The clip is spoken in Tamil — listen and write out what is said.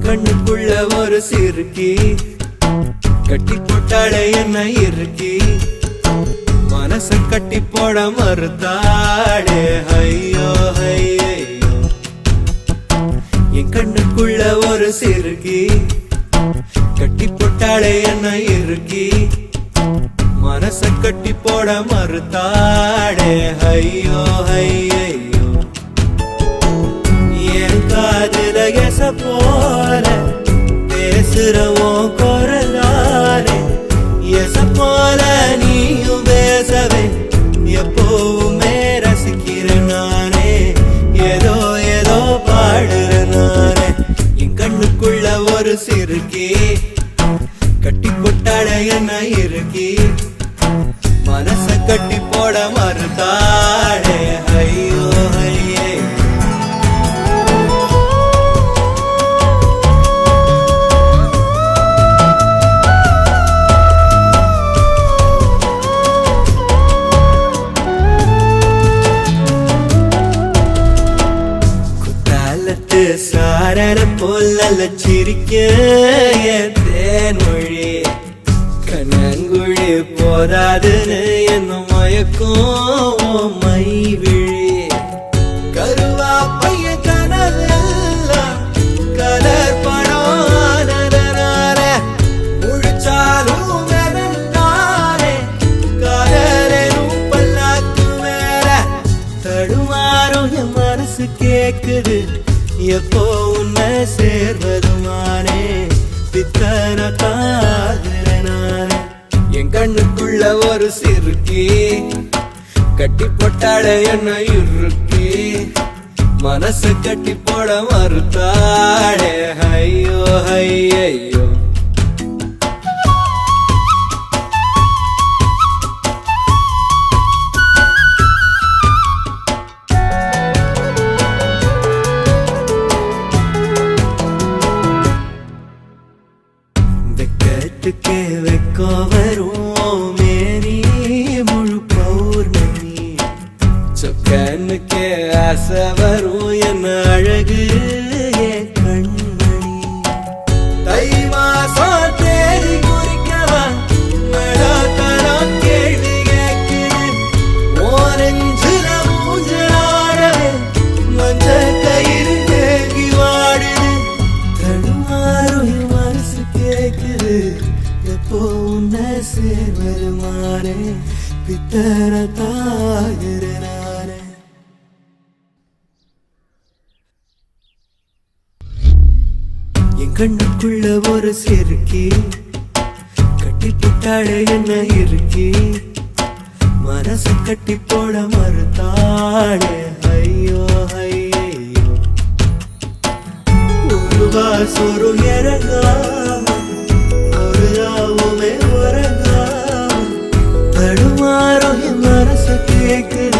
கண்ணுக்குள்ள ஒரு சிறுக்கி கட்டி போட்டாளே என்ன இருக்கி மனச கட்டி போட மறுத்தாளே ஐயோ ஐயோ என் கண்ணுக்குள்ள ஒரு சிறுக்கி கட்டி போட்டாளே என்ன இருக்கி மனச கட்டி போட மறுத்தாளே ஐயோ ஐயோ என் காதுல எச போல பேசுறவோ குரலாலே எச போல நீயும் பேசவே எப்பவுமே ரசிக்கிறேன் நானே ஏதோ ஏதோ பாடுறேன் நானே என் கண்ணுக்குள்ள ஒரு சிறுக்கி கட்டி போட்டாட என்ன இருக்கி மனச கட்டி போட மறுத்தாடே ஐயோ ஐயே சாரர போல சிரிக்க தேன்மொழி கண்ணங்குழி போதாதுன்னு என்ன மயக்கும் மை விழி கருவா பைய கனவெல்லாம் கலர் படம் முழிச்சாலும் தானே கலரும் பல்லாக்கு மேல தடுமாறும் என் மனசு கேக்குது எப்போ உன்னை சேர்வதுமானே பித்தன தாகிறனானே என் கண்ணுக்குள்ள ஒரு சிறுக்கி கட்டி போட்டாட என்ன இருக்கி மனச கட்டி போட மறுத்தாடே ஐயோ ஐயோ வெக்கத்துக்கே வெக்கோ வரும் மேரி முழு பௌர்ணமி சொக்கனுக்கே ஆசை வரும் என்ன அழகு என் கண்மணி தை மாசம் தேடி குறிக்கவா தரம் கேள்வி கேட்குது ஓரஞ்சுல மூஞ்சாடவே மஞ்ச கயிறு தேங்கி வாடுது தடுமாறும் மனசு கேக்குது எப்போ உன்னை சேர்வருமானே பித்தன தாகிறனானே என் கண்ணுக்குள்ள ஒரு சிறுக்கி கட்டி போட்டாளே என்ன இருக்கி மனசு கட்டி போட மறுத்தாளே ஐயோ ஐயோ ஒரு வாசொரு இறங்காம ஒரு ராவுமே உறங்காம தடுமாறும் என் மனசு கேக்குது